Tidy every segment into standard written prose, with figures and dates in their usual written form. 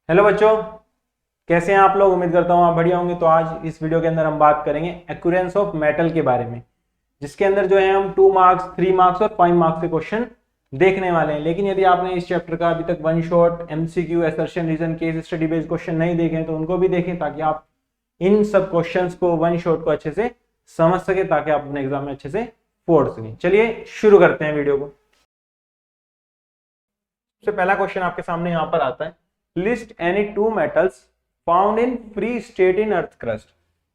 Hello बच्चों, कैसे हैं आप लोग। उम्मीद करता हूँ आप बढ़िया होंगे। तो आज इस वीडियो के अंदर हम बात करेंगे एक्यूरेंस ऑफ मेटल के बारे में, जिसके अंदर जो है हम 2 मार्क्स, 3 मार्क्स और 5 मार्क्स के क्वेश्चन देखने वाले हैं। लेकिन यदि आपने इस चैप्टर का अभी तक one shot, MCQ, assertion, reason, case study based question नहीं देखे हैं तो उनको भी देखें, ताकि आप इन सब क्वेश्चंस को, वन शॉट को अच्छे से समझ सके, ताकि आप अपने एग्जाम में अच्छे से फोड़ सकें। चलिए शुरू करते हैं वीडियो को। सबसे पहला क्वेश्चन आपके सामने यहाँ पर आता है, list any 2 metals found in free state in earth crust.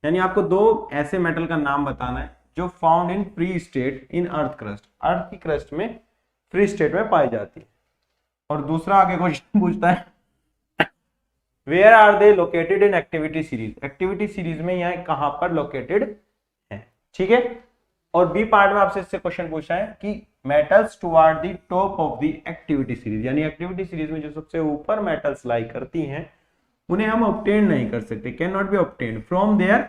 यानी आपको 2 ऐसे मेटल का नाम बताना है जो found in free state in earth crust, earth की क्रस्ट में फ्री स्टेट में पाई जाती है। और दूसरा आगे क्वेश्चन पूछता है, where are they located in activity series. Activity series में यह कहां पर लोकेटेड है, ठीक है। और बी पार्ट में आपसे इससे क्वेश्चन पूछा है कि metals toward the top of the activity series, यानी एक्टिविटी सीरीज में जो सबसे ऊपर मेटल्स लाई करती हैं उन्हें हम ऑब्टेन नहीं कर सकते, can not B obtain from there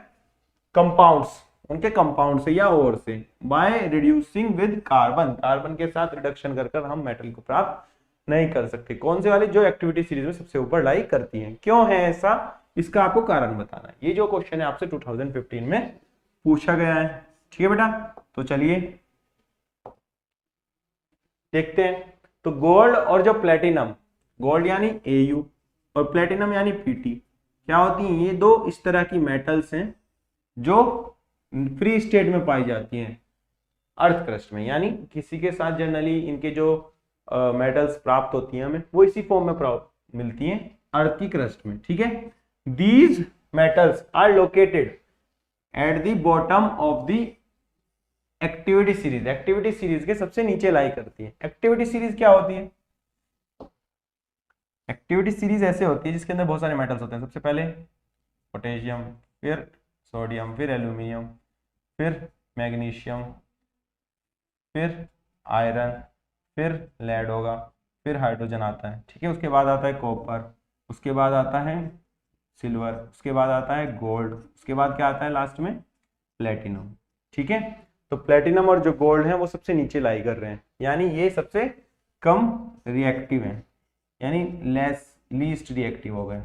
compounds, उनके कंपाउंड से या और से, by reducing with carbon, carbon के साथ रिडक्शन कर हम मेटल को प्राप्त नहीं कर सकते। कौन से वाली? जो एक्टिविटी सीरीज में सबसे ऊपर लाई करती हैं। क्यों है ऐसा, इसका आपको कारण बताना है। ये जो क्वेश्चन है आपसे 2015 में पूछा गया है, ठीक है बेटा। तो चलिए देखते हैं। तो गोल्ड और जो प्लेटिनम, गोल्ड यानी Au और प्लेटिनम यानी Pt, क्या होती हैं? ये 2 इस तरह की मेटल्स हैं जो फ्री स्टेट में पाई जाती हैं अर्थ क्रस्ट में। यानी किसी के साथ जनरली इनके जो मेटल्स प्राप्त होती हैं हमें, वो इसी फॉर्म में प्राप्त मिलती हैं अर्थ की क्रस्ट में, ठीक है। These metals are located at the bottom of the activity series. Activity series के सबसे नीचे लाई करती है। एक्टिविटी सीरीज क्या होती है? एक्टिविटी सीरीज ऐसे होती है जिसके अंदर बहुत सारे मेटल्स होते हैं। सबसे पहले पोटेशियम, फिर सोडियम, फिर एल्यूमिनियम, फिर मैग्नीशियम, फिर आयरन, फिर लेड होगा, फिर हाइड्रोजन आता है, ठीक है। उसके बाद आता है कॉपर, उसके बाद आता है सिल्वर, उसके बाद आता है गोल्ड, उसके बाद क्या आता है लास्ट में? प्लेटिनम, ठीक है। तो प्लेटिनम और जो गोल्ड है वो सबसे नीचे लाई कर रहे हैं, यानी ये सबसे कम रिएक्टिव है, यानी लीस्ट रिएक्टिव हो गए,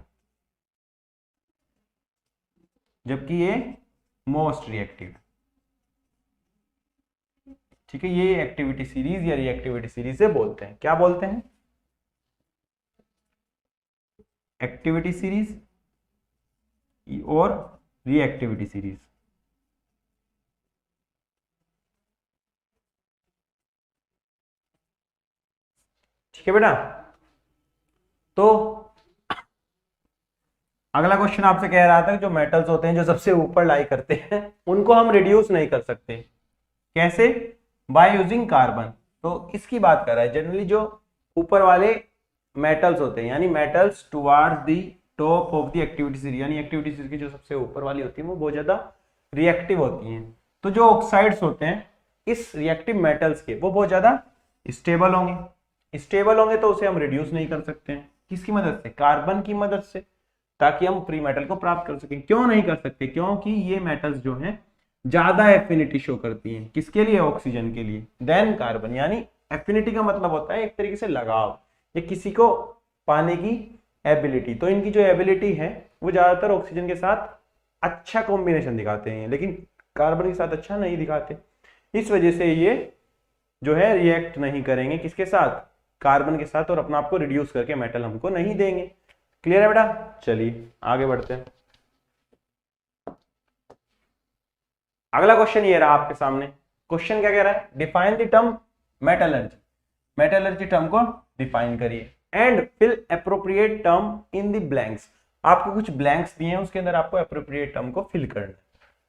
जबकि ये मोस्ट रिएक्टिव, ठीक है। ये एक्टिविटी सीरीज या रिएक्टिविटी सीरीज से बोलते हैं। क्या बोलते हैं? एक्टिविटी सीरीज और रिएक्टिविटी सीरीज, ठीक है बेटा। तो अगला क्वेश्चन आपसे कह रहा था कि जो मेटल्स होते हैं जो सबसे ऊपर लाई करते हैं उनको हम रिड्यूस नहीं कर सकते। कैसे? By using carbon. तो इसकी बात कर रहा है। जनरली जो ऊपर वाले मेटल्स होते हैं, यानी metals towards the top of the activity series, यानी एक्टिविटी सीरीज की जो सबसे ऊपर वाली होती है वो बहुत ज्यादा रिएक्टिव होती हैं। तो जो ऑक्साइड्स होते हैं इस रिएक्टिव मेटल्स के, वो बहुत ज्यादा स्टेबल होंगे। स्टेबल होंगे तो उसे हम रिड्यूस नहीं कर सकते हैं। किसकी मदद से? कार्बन की मदद से, ताकि हम फ्री मेटल को प्राप्त कर सकें। क्यों नहीं कर सकते? क्योंकि ये मेटल्स जो हैं ज्यादा एफिनिटी शो करती हैं। किसके लिए? ऑक्सीजन के लिए, देन कार्बन। यानी एफिनिटी का मतलब होता है एक तरीके से लगाव, या किसी को पाने की एबिलिटी। तो इनकी जो एबिलिटी है वो ज्यादातर ऑक्सीजन के साथ अच्छा कॉम्बिनेशन दिखाते हैं, लेकिन कार्बन के साथ अच्छा नहीं दिखाते। इस वजह से ये जो है रिएक्ट नहीं करेंगे किसके साथ? कार्बन के साथ, और अपना आपको रिड्यूस करके मेटल हमको नहीं देंगे। क्लियर है बेटा? चलिए आगे बढ़ते हैं। अगला क्वेश्चन ये रहा आपके सामने। क्वेश्चन क्या कह रहा है? Define the term metallurgy. Metallurgy term को डिफाइन करिए and fill appropriate term in the blanks. आपको कुछ ब्लैंक्स दिए हैं, उसके अंदर आपको एप्रोप्रिएट टर्म को फिल करना है,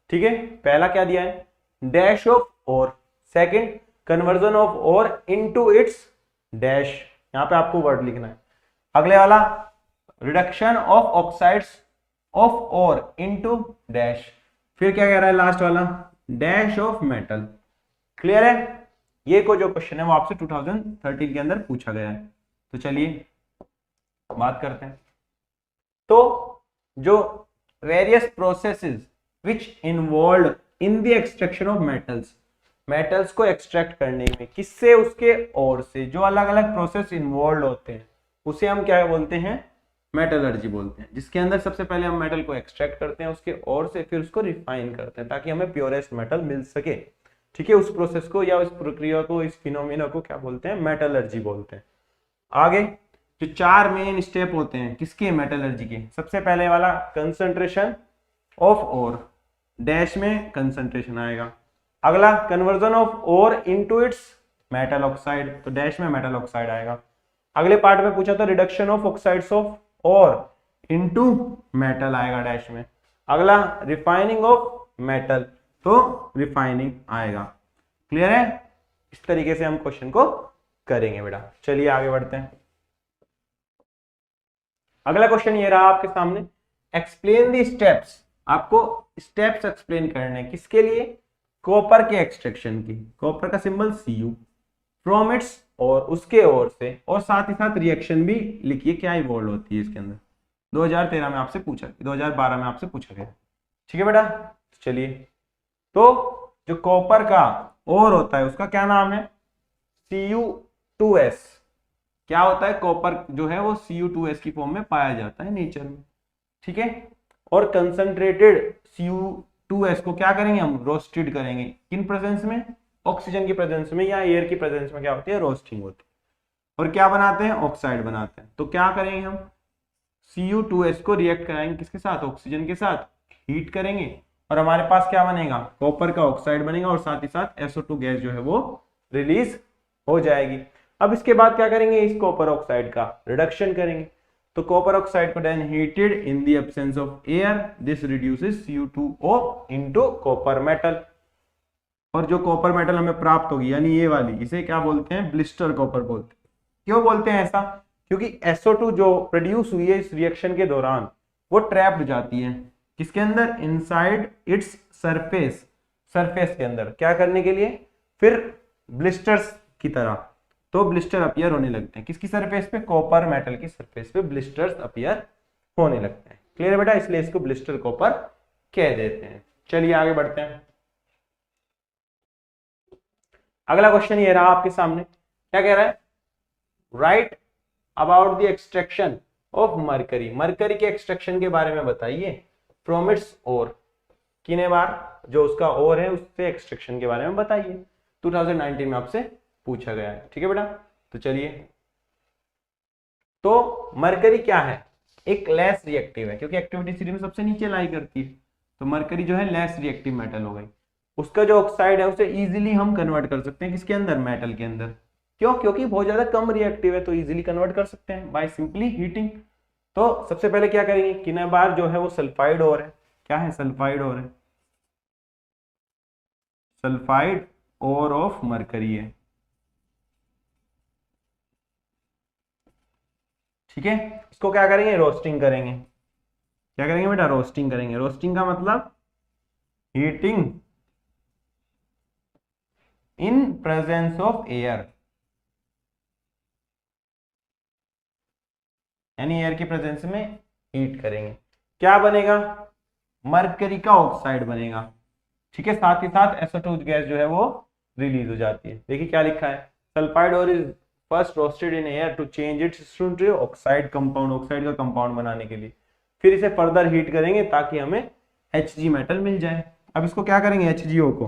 ठीक है। पहला क्या दिया है? डैश ऑफ और, second conversion of ore into its dash, यहां पे आपको वर्ड लिखना है। अगले वाला reduction of oxides of ore into dash, फिर क्या कह रहा है लास्ट वाला? Dash of metal. क्लियर है? ये को जो क्वेश्चन है वो आपसे 2013 के अंदर पूछा गया है। तो चलिए बात करते हैं। तो जो various processes which involve in the extraction of metals, metals को एक्सट्रैक्ट करने में किससे? उसके और से। जो अलग अलग प्रोसेस इन्वॉल्व होते हैं उसे हम क्या बोलते हैं? मेटलर्जी बोलते हैं, जिसके अंदर सबसे पहले हम मेटल को एक्सट्रैक्ट करते हैं उसके और से, फिर उसको रिफाइन करते हैं ताकि हमें प्योरेस्ट मेटल मिल सके। ठीक है, उस प्रोसेस को या उस प्रक्रिया को, इस फिनोमिना को क्या बोलते हैं? मेटलर्जी बोलते हैं। आगे जो 4 मेन स्टेप होते हैं किसके? मेटलर्जी के। सबसे पहले वाला कंसंट्रेशन ऑफ ओर, डैश में कंसंट्रेशन आएगा। अगला conversion of ore into its metal oxide, तो डैश में मेटल ऑक्साइड आएगा। अगले पार्ट में पूछा था reduction of oxides of ore into metal आएगा डैश में। अगला रिफाइनिंग ऑफ मेटल, तो रिफाइनिंग आएगा। क्लियर है? इस तरीके से हम क्वेश्चन को करेंगे बेटा। चलिए आगे बढ़ते हैं। अगला क्वेश्चन ये रहा आपके सामने, एक्सप्लेन द स्टेप्स। आपको स्टेप्स एक्सप्लेन करने किसके लिए? कॉपर के एक्सट्रैक्शन की। कॉपर का सिंबल Cu, फ्रॉम इट्स और उसके ओर से, और साथ ही साथ रिएक्शन भी लिखिए क्या इवॉल्व होती है इसके अंदर। 2013 में आपसे पूछा, 2012 में आपसे पूछा गया। ठीक है बेटा, चलिए। तो जो कॉपर का ओर होता है उसका क्या नाम है? Cu2s। क्या होता है? कॉपर जो है वो Cu2s की फॉर्म में पाया जाता है नेचर में। ठीक है, और कंसंट्रेटेड Cu2s को क्या करेंगे हम? रोस्टेड करेंगे। किन प्रेजेंस में? ऑक्सीजन की प्रेजेंस में या एयर की प्रेजेंस में क्या होती है? रोस्टिंग होती है। और क्या बनाते हैं? ऑक्साइड बनाते हैं। तो क्या करेंगे हम? Cu2s को रिएक्ट कराएंगे किसके साथ? ऑक्सीजन के साथ, हीट करेंगे और हमारे पास क्या बनेगा? कॉपर का ऑक्साइड बनेगा और साथ ही साथ SO2 गैस जो है वो रिलीज हो जाएगी। अब इसके बाद क्या करेंगे? इस कॉपर ऑक्साइड का रिडक्शन करेंगे। तो कॉपर ऑक्साइड को then heated in the absence of air, this reduces Cu2O into copper metal. और जो कॉपर मेटल हमें प्राप्त होगी यानी ये वाली, इसे क्या बोलते हैं? ब्लिस्टर कॉपर बोलते हैं। क्यों बोलते हैं ऐसा? क्योंकि SO2 जो प्रोड्यूस हुई है इस रिएक्शन के दौरान वो ट्रैप्ड हो जाती है किसके अंदर? Inside its surface. सरफेस के अंदर क्या करने के लिए? फिर ब्लिस्टर्स की तरह, तो ब्लिस्टर अपीयर होने लगते हैं। किसकी सरफेस पे? कॉपर मेटल की सरफेस पे ब्लिस्टर्स अपीयर होने लगते हैं। क्लियर है बेटा? इसलिए इसको ब्लिस्टर कॉपर कह देते हैं। चलिए आगे बढ़ते हैं। अगला क्वेश्चन ये रहा आपके सामने, क्या कह रहा है? Right about the extraction of mercury. Mercury के एक्सट्रैक्शन के बारे में बताइए फ्रॉम इट्स ओर। किने बार जो उसका ओर है उससे एक्सट्रैक्शन के बारे में बताइए। 2019 में आपसे पूछा गया है। ठीक है बेटा, तो चलिए। तो मरकरी क्या है? एक लेस रिएक्टिव है, क्योंकि एक्टिविटी सीरीज में सबसे नीचे लाई करती है। तो मरकरी जो है लेस रिएक्टिव मेटल हो गई। उसका जो ऑक्साइड है उसे इजीली हम कन्वर्ट कर सकते हैं किसके अंदर? मेटल के अंदर। क्यों? क्योंकि बहुत ज्यादा कम रिएक्टिव है, तो इजीली कन्वर्ट कर सकते हैं बाय सिंपली हीटिंग। तो सबसे पहले क्या करेंगे? किने बार जो है वो सल्फाइड ओर है। क्या है? सल्फाइड ओर है। सल्फाइड ओर ऑफ मरकरी है। ठीक है, इसको क्या करेंगे? रोस्टिंग करेंगे। क्या करेंगे बेटा? रोस्टिंग करेंगे। रोस्टिंग का मतलब heating in presence of air, यानी एयर की प्रेजेंस में हीट करेंगे। क्या बनेगा? मरकरी का ऑक्साइड बनेगा। ठीक है, साथ ही साथ SO2 गैस जो है वो रिलीज हो जाती है। देखिए क्या लिखा है? Sulphide ore is first roasted in air to change its to oxide compound, oxide का कंपाउंड बनाने के लिए। फिर इसे फर्दर हीट करेंगे ताकि हमें Hg मेटल मिल जाए। अब इसको क्या करेंगे? HgO को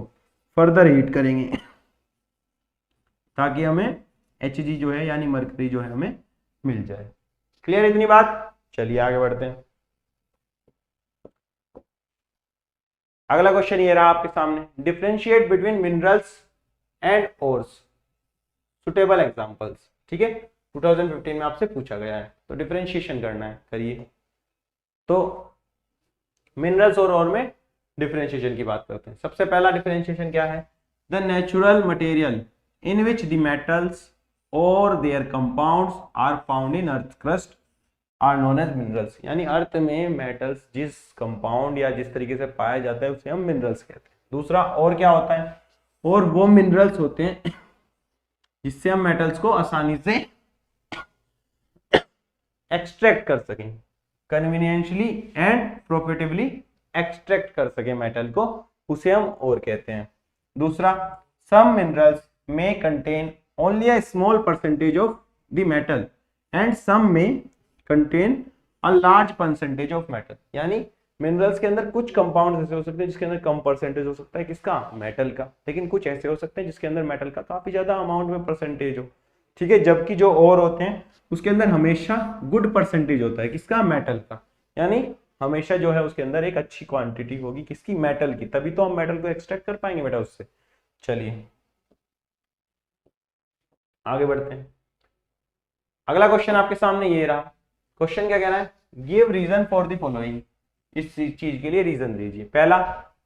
फर्दर हीट करेंगे ताकि हमें Hg जो है यानी मरकरी जो है हमें मिल जाए। क्लियर इतनी बात? चलिए आगे बढ़ते हैं। अगला क्वेश्चन ये रहा आपके सामने, differentiate between minerals and ores, suitable examples. ठीक है, 2015 में आपसे पूछा गया है, तो डिफरेंशिएशन करना है, करिए। तो मिनरल्स और ओर में डिफरेंशिएशन की बात करते हैं। सबसे पहला डिफरेंशिएशन क्या है? The natural material in which the metals और their compounds are found in earth crust are known as minerals. यानी अर्थ में मेटल्स जिस कंपाउंड या जिस तरीके से पाया जाता है उसे हम मिनरल्स कहते हैं। दूसरा और क्या होता है? और वो मिनरल्स होते हैं जिससे हम मेटल्स को आसानी से एक्सट्रैक्ट कर सकें, कन्वीनियंटली एंड प्रॉफिटेबली एक्सट्रैक्ट कर सकें मेटल को, उसे हम और कहते हैं। दूसरा, सम मिनरल्स में contain only a small percentage of the metal and some में contain a large percentage of metal, यानी मिनरल्स के अंदर कुछ कंपाउंड ऐसे हो सकते हैं जिसके अंदर कम परसेंटेज हो सकता है किसका, मेटल का, लेकिन कुछ ऐसे हो सकते हैं जिसके अंदर मेटल का काफी ज्यादा अमाउंट में परसेंटेज हो, ठीक है। जबकि जो और होते हैं उसके अंदर हमेशा गुड परसेंटेज होता है किसका, मेटल का, यानी हमेशा जो है उसके अंदर एक अच्छी क्वांटिटी होगी किसकी, मेटल की, तभी तो हम मेटल को एक्सट्रैक्ट कर पाएंगे बेटा उससे। चलिए आगे बढ़ते हैं। अगला क्वेश्चन आपके सामने ये रहा। क्वेश्चन क्या कह रहा है, give reason for the following, इस चीज के लिए रीजन दीजिए। पहला,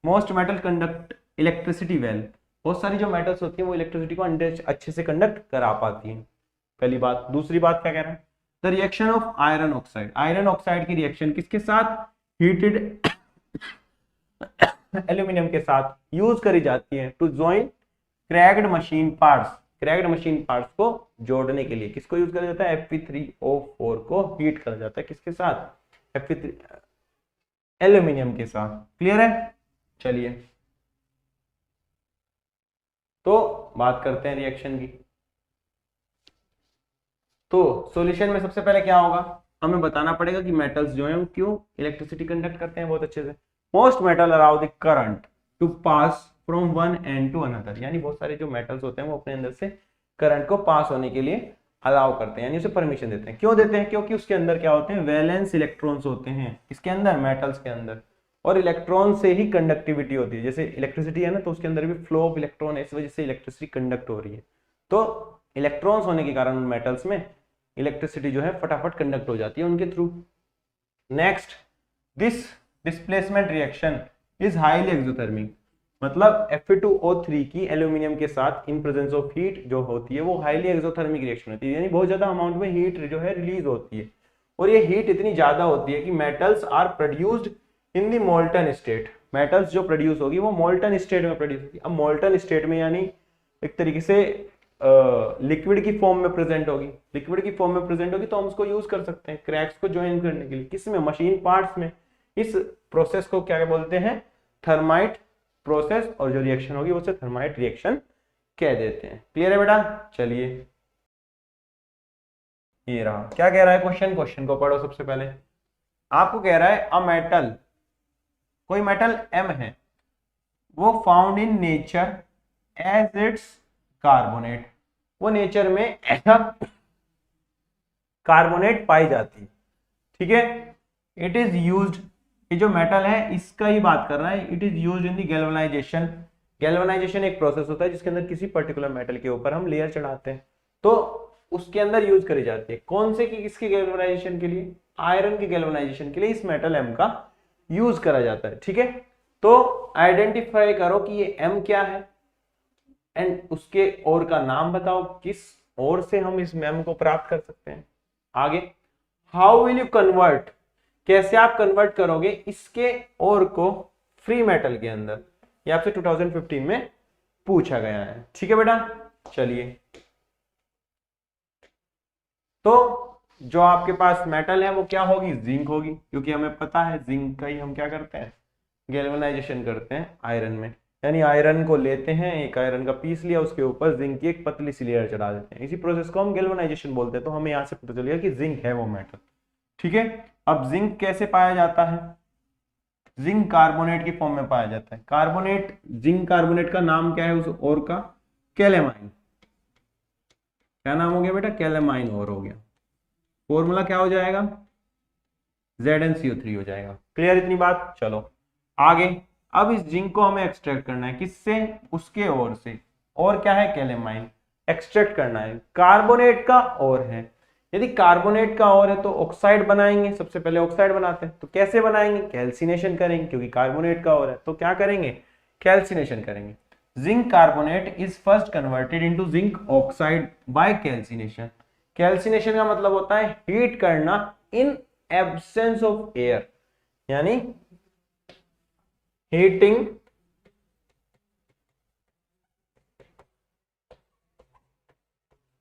most metal conduct electricity well, बहुत सारी जो मेटल्स होती हैं वो इलेक्ट्रिसिटी को अच्छे से कंडक्ट करा पाती हैं, पहली बात। दूसरी बात क्या कह रहा है, the reaction of iron oxide, iron oxide की रिएक्शन किसके साथ, हीटेड एल्यूमिनियम के साथ यूज करी जाती है to join cracked machine parts, cracked machine parts को जोड़ने के लिए किसको यूज करा जाता है, Fe3O4 को हीट करा जाता है किसके साथ, Fe3 एल्यूमिनियम के साथ। क्लियर है। चलिए तो बात करते हैं रिएक्शन की। तो सॉल्यूशन में सबसे पहले क्या होगा, हमें बताना पड़ेगा कि मेटल्स जो हैं वो क्यों इलेक्ट्रिसिटी कंडक्ट करते हैं बहुत अच्छे से। Most metal allow the current to pass from one end to another, यानी बहुत सारे जो मेटल्स होते हैं वो अपने अंदर से करंट को पास होने के लिए अलाउ करते हैं, यानी उसे परमिशन देते हैं। क्यों देते हैं, क्योंकि उसके अंदर क्या होते हैं, वैलेंस इलेक्ट्रॉन्स होते हैं इसके अंदर, मेटल्स के अंदर, और इलेक्ट्रॉन से ही कंडक्टिविटी होती है। जैसे इलेक्ट्रिसिटी है ना, तो उसके अंदर भी फ्लो ऑफ इलेक्ट्रॉन है, इस वजह से इलेक्ट्रिसिटी कंडक्ट हो रही है। तो इलेक्ट्रॉन्स होने के कारण मेटल्स में इलेक्ट्रिसिटी जो है फटाफट कंडक्ट हो जाती है उनके through. Next, this displacement reaction is highly exothermic, मतलब Fe2O3 की एल्यूमिनियम के साथ इन प्रेजेंस ऑफ हीट जो होती है वो हाईली एक्सोथर्मिक रिएक्शन होती है, यानी बहुत ज्यादा अमाउंट में हीट जो है रिलीज होती है, और ये हीट इतनी ज्यादा होती है कि metals are produced in the molten state, metals जो प्रोड्यूस होगी वो मोल्टन स्टेट में प्रोड्यूस होगी। अब मोल्टन स्टेट में यानी एक तरीके से लिक्विड की फॉर्म में प्रेजेंट होगी, लिक्विड की फॉर्म में प्रेजेंट होगी तो हम उसको यूज कर सकते हैं क्रैक्स को ज्वाइन करने के लिए, किसमें, मशीन पार्ट्स में। इस प्रोसेस को क्या बोलते हैं, थर्माइट प्रोसेस, और जो रिएक्शन होगी उसे थर्माइट रिएक्शन कह देते हैं। क्लियर है बेटा। चलिए ये रहा, क्या कह रहा है क्वेश्चन, क्वेश्चन को पढ़ो सबसे पहले। आपको कह रहा है अ मेटल, कोई मेटल M है, वो found in nature as its carbonate, वो नेचर में ऐसा कार्बोनेट पाई जाती है, ठीक है। इट इज यूज्ड, ये जो मेटल है इसका ही बात कर रहा है, it is used in the galvanisation, galvanisation एक प्रोसेस होता है जिसके अंदर किसी पर्टिकुलर मेटल के ऊपर हम लेयर चढ़ाते हैं, तो उसके अंदर यूज करी जाती है। कौन से की, किसके गैल्वेनाइजेशन के लिए, आयरन के गैल्वेनाइजेशन के लिए इस मेटल M का यूज करा जाता है, ठीक है। तो आइडेंटिफाई करो कि ये M क्या है एंड उसके और का नाम बताओ, किस और से हम इस M को प्राप्त कर सकते हैं। आगे, हाउ विल यू कन्वर्ट, कैसे आप कन्वर्ट करोगे इसके और को फ्री मेटल के अंदर, ये आपसे 2015 में पूछा गया है, ठीक है बेटा। चलिए तो जो आपके पास मेटल है वो क्या होगी, जिंक होगी, क्योंकि हमें पता है जिंक का ही हम क्या करते हैं, गैल्वेनाइजेशन करते हैं आयरन में, यानी आयरन को लेते हैं, एक आयरन का पीस लिया, उसके ऊपर जिंक की एक पतली सी लेयर चढ़ा देते हैं, इसी प्रोसेस को हम गैल्वेनाइजेशन बोलते हैं। तो हमें यहाँ से पता चल गया कि जिंक है वो मेटल, ठीक है। अब जिंक कैसे पाया जाता है, जिंक कार्बोनेट की फॉर्म में पाया जाता है। कार्बोनेट, जिंक कार्बोनेट का नाम क्या है उस और का, कैलेमाइन, क्या नाम हो गया बेटा, कैलेमाइन और हो गया, फॉर्मूला क्या हो जाएगा, ZnCO3 हो जाएगा। क्लियर इतनी बात। चलो आगे, अब इस जिंक को हमें एक्सट्रैक्ट करना है, किससे, उसके और से, और क्या है, कैलेमाइन, एक्सट्रैक्ट करना है, कार्बोनेट का और है। यदि कार्बोनेट का और है तो ऑक्साइड बनाएंगे, सबसे पहले ऑक्साइड बनाते हैं, तो कैसे बनाएंगे, कैल्सिनेशन करेंगे, क्योंकि कार्बोनेट का और है तो क्या करेंगे, कैल्सिनेशन करेंगे। Zinc carbonate is first converted into zinc oxide by calcination, calcination का मतलब होता है हीट करना इन एब्सेंस ऑफ एयर, यानी heating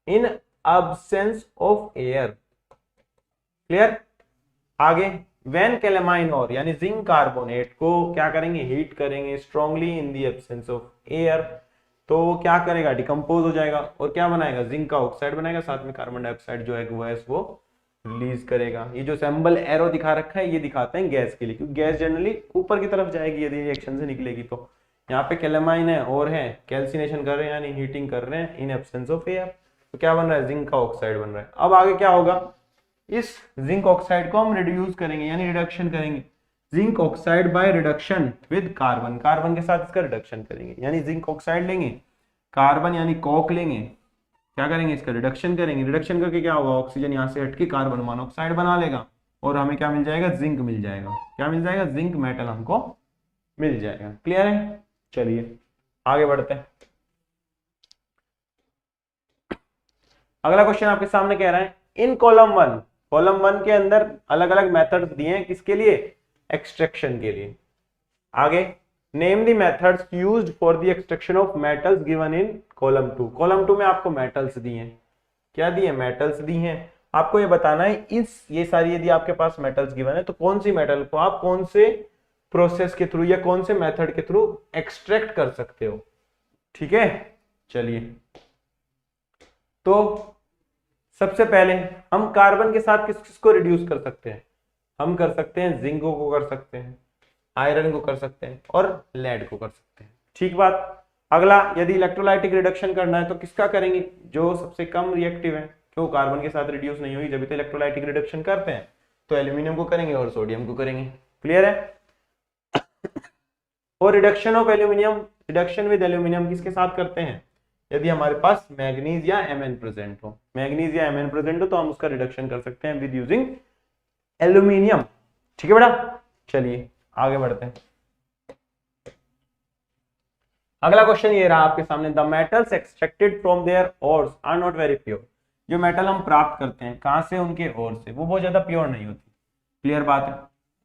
in absence of air. Clear. आगे, व्हेन कैलेमाइन और यानी जिंक कार्बोनेट को क्या करेंगे, हीट करेंगे strongly in the absence of air, तो क्या करेगा, डिकम्पोज हो जाएगा और क्या बनाएगा, जिंक का ऑक्साइड बनाएगा, साथ में कार्बन डाइऑक्साइड जो है वो रिलीज करेगा। ये जो सिंबल एरो दिखा रखा है ये दिखाते हैं गैस के लिए, क्योंकि गैस जनरली ऊपर की तरफ जाएगी यदि रिएक्शन से निकलेगी तो। यहाँ पे कैलेमाइन है और है कैल्सिनेशन कर रहे हैं यानी हीटिंग कर रहे हैं इन एब्सेंस ऑफ एयर, तो क्या बन रहा है, जिंक का ऑक्साइड बन रहा है। अब आगे क्या होगा, इस जिंक ऑक्साइड को हम रिड्यूस करेंगे यानी रिडक्शन करेंगे, zinc oxide by reduction with carbon, carbon के साथ इसका रिडक्शन करेंगे, यानी जिंक ऑक्साइड लेंगे, कार्बन यानी कॉक लेंगे, क्या करेंगे, इसका रिडक्शन करेंगे, रिडक्शन करके क्या होगा, ऑक्सीजन यहाँ से हटके कार्बन मोनोऑक्साइड बना लेगा और हमें क्या मिल जाएगा, जिंक मिल जाएगा। क्या मिल जाएगा, जिंक मेटल हमको मिल जाएगा। क्लियर है, चलिए आगे बढ़ते हैं। अगला क्वेश्चन आपके सामने कह रहा है, इन कॉलम वन के अंदर अलग अलग मेथड्स दिए हैं, किसके लिए, एक्सट्रैक्शन के लिए। आगे name the methods used for the extraction of metals given in column 2। Column 2 में आपको मेटल्स दिए हैं, क्या दिए, मेटल्स दी हैं। आपको ये बताना है ये सारी यदि आपके पास मेटल्स गिवन है तो कौन सी मेटल को आप कौन से प्रोसेस के थ्रू या कौन से मेथड के थ्रू एक्सट्रैक्ट कर सकते हो। ठीक है, चलिए तो सबसे पहले हम कार्बन के साथ किस किस को रिड्यूस कर सकते हैं, हम कर सकते हैं जिंको को कर सकते हैं, आयरन को कर सकते हैं और लेड को कर सकते हैं। ठीक बात। अगला यदि इलेक्ट्रोलाइटिक रिडक्शन करना है तो किसका करेंगे, जो सबसे कम रिएक्टिव है, क्यों कार्बन के साथ रिड्यूस नहीं हुई, जब तो इलेक्ट्रोलाइटिक रिडक्शन करते हैं तो एल्यूमिनियम को करेंगे और सोडियम को करेंगे। क्लियर है। और reduction of aluminium, reduction with aluminium किसके साथ करते हैं, यदि हमारे पास मैग्नीज या Mn प्रेजेंट हो, मैग्नीज या Mn प्रेजेंट हो तो हम उसका रिडक्शन कर सकते हैं विद यूजिंग एल्यूमिनियम। ठीक है बेटा, चलिए आगे बढ़ते हैं। अगला क्वेश्चन ये रहा आपके सामने, the metals extracted from their ores are not very pure. जो मेटल हम प्राप्त करते हैं कहां से, उनके ओर से, वो बहुत ज्यादा प्योर नहीं होती। क्लियर बात है।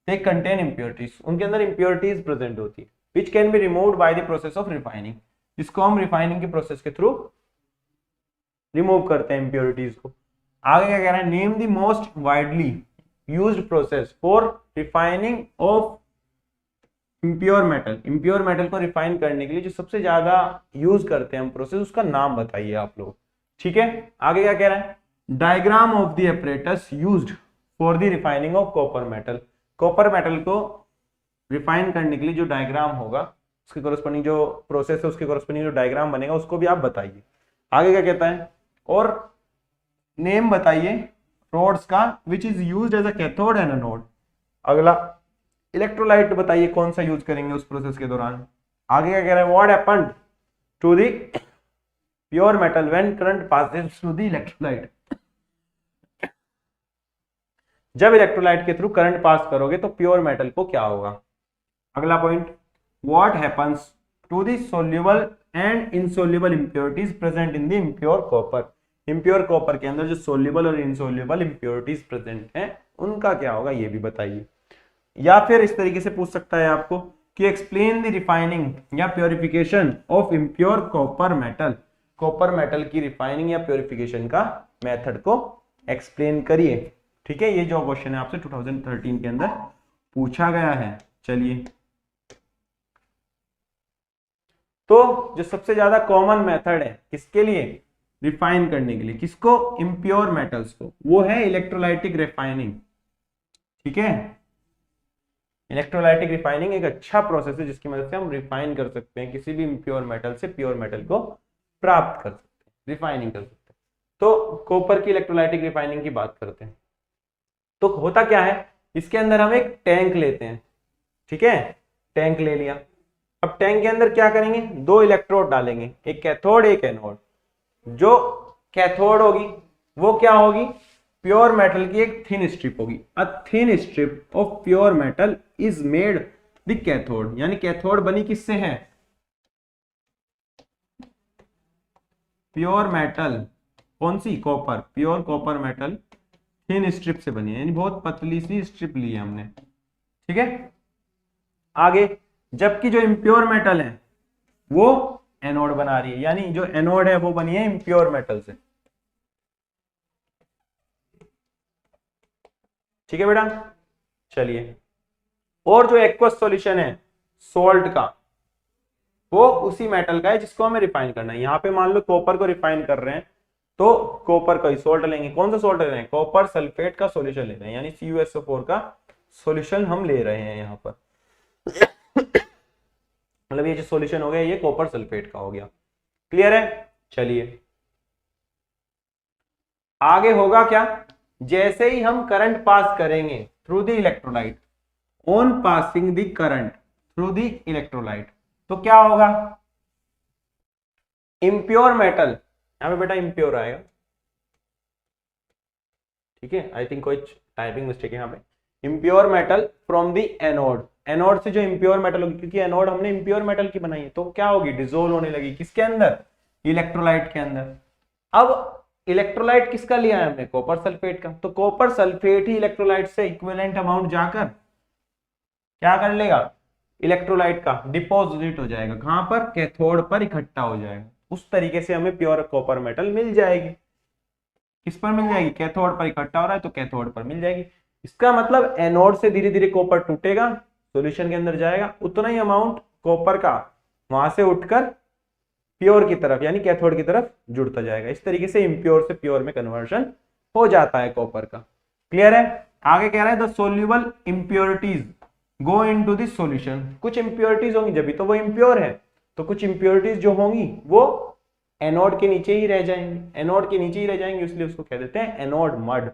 दे कंटेन इंप्योरिटीज, उनके अंदर इंप्योरिटीज प्रेजेंट होती है, which can be removed by the process of refining, इसको हम रिफाइनिंग के प्रोसेस के थ्रू रिमूव करते हैं इंप्योरिटीज को। आगे क्या कह रहा है, name the most widely used process for refining of impure metal, impure metal को रिफाइन करने के लिए जो सबसे ज्यादा यूज करते हैं हम प्रोसेस, उसका नाम बताइए आप लोग। ठीक है, आगे क्या कह रहा है, diagram of the apparatus used for the refining of copper metal, copper metal को रिफाइन करने के लिए जो डायग्राम होगा, उसके कोरस्पोंडिंग जो प्रोसेस है उसके कोरस्पोंडिंग जो डायग्राम बनेगा उसको भी आप बताइए। आगे क्या कहता है, और नेम बताइए रोड्स का which is used as a cathode and anode. अगला इलेक्ट्रोलाइट बताइए कौन सा यूज करेंगे उस प्रोसेस के दौरान। आगे क्या कह रहा है, what happened to the pure metal when current passes through the electrolyte, जब इलेक्ट्रोलाइट के थ्रू करंट पास करोगे तो प्योर मेटल को क्या होगा। अगला point, what happens to the soluble and insoluble impurities present in the impure copper, impure copper के अंदर जो सोल्यूबल और इनसोल्यूबल इंप्योरिटीज प्रेजेंट हैं उनका क्या होगा, ये भी बताइए। या फिर इस तरीके से पूछ सकता है आपको कि एक्सप्लेन द रिफाइनिंग या purification of impure copper metal, copper metal की रिफाइनिंग या प्योरिफिकेशन का मेथड को एक्सप्लेन करिए। ठीक है, ये जो क्वेश्चन है आपसे 2013 के अंदर पूछा गया है। चलिए, तो जो सबसे ज्यादा कॉमन मेथड है किसके लिए, रिफाइन करने के लिए, किसको, इम्प्योर मेटल्स को, वो है इलेक्ट्रोलाइटिक रिफाइनिंग। ठीक है, इलेक्ट्रोलाइटिक रिफाइनिंग एक अच्छा प्रोसेस है जिसकी मदद से हम रिफाइन कर सकते हैं, किसी भी इम्प्योर मेटल से प्योर मेटल को प्राप्त कर सकते हैं, रिफाइनिंग कर सकते हैं। तो कॉपर की इलेक्ट्रोलाइटिक रिफाइनिंग की बात करते हैं। तो होता क्या है, इसके अंदर हम एक टैंक लेते हैं। ठीक है, टैंक ले लिया, अब टैंक के अंदर क्या करेंगे, दो इलेक्ट्रोड डालेंगे, एक कैथोड एक एनोड। जो कैथोड होगी वो क्या होगी, प्योर मेटल की एक थिन स्ट्रिप होगी, a thin strip of pure metal is made the cathode, यानी कैथोड बनी किससे है, प्योर मेटल, कौन सी, copper, pure copper metal thin strip से बनी है, यानी बहुत पतली सी स्ट्रिप ली है हमने। ठीक है, आगे जबकि जो इम्प्योर मेटल है वो एनोड बना रही है, यानी जो एनोड है वो बनी है इम्प्योर मेटल से। ठीक है बेटा, चलिए, और जो एक्वस सॉल्यूशन है सॉल्ट का, वो उसी मेटल का है जिसको हमें रिफाइन करना है। यहाँ पे मान लो कॉपर को रिफाइन कर रहे हैं तो कॉपर का सोल्ट लेंगे। कौन सा सोल्ट ले रहे हैं? कॉपर सल्फेट का सॉल्यूशन ले रहे हैं, यानी CuSO4 का सॉल्यूशन हम ले रहे हैं यहाँ पर। मतलब ये जो सॉल्यूशन हो गया ये कॉपर सल्फेट का हो गया। क्लियर है? चलिए आगे होगा क्या, जैसे ही हम करंट पास करेंगे through the electrolyte, on passing the current through the electrolyte, तो क्या होगा, इम्प्योर मेटल, यहां पे बेटा इम्प्योर आएगा, ठीक है, आई थिंक कोई टाइपिंग मिस्टेक है यहाँ पे। Impure metal from the anode, anode से जो इम्प्योर मेटल होगी, क्योंकि एनोड हमने इम्प्योर मेटल की बनाई है, तो क्या होगी, डिसोल्व होने लगी किसके अंदर, इलेक्ट्रोलाइट के अंदर। अब इलेक्ट्रोलाइट किसका लिया है हमने, कॉपर सल्फेट का, तो कॉपर सल्फेट ही इलेक्ट्रोलाइट से इक्विवेलेंट अमाउंट जाकर क्या कर लेगा, इलेक्ट्रोलाइट का डिपॉजिट हो जाएगा, कहां पर, कैथोड पर इकट्ठा हो जाएगा। उस तरीके से हमें प्योर कॉपर मेटल मिल जाएगी। किस पर मिल जाएगी, कैथोड पर इकट्ठा हो रहा है तो कैथोड पर मिल जाएगी। इसका मतलब एनोड से धीरे धीरे कॉपर टूटेगा, सॉल्यूशन के अंदर जाएगा, उतना ही अमाउंट कॉपर का वहां से उठकर प्योर की तरफ यानी कैथोड की तरफ जुड़ता जाएगा। इस तरीके से इम्प्योर से प्योर में कन्वर्शन हो जाता है कॉपर का। क्लियर है? आगे कह रहा है the soluble impurities go into the solution. कुछ इंप्योरिटीज होंगी जब भी तो वो इम्प्योर है, तो कुछ इंप्योरिटीज जो होंगी वो एनोड के नीचे ही रह जाएंगी, एनोड के नीचे ही रह जाएंगे, इसलिए उसको कह देते हैं anode mud.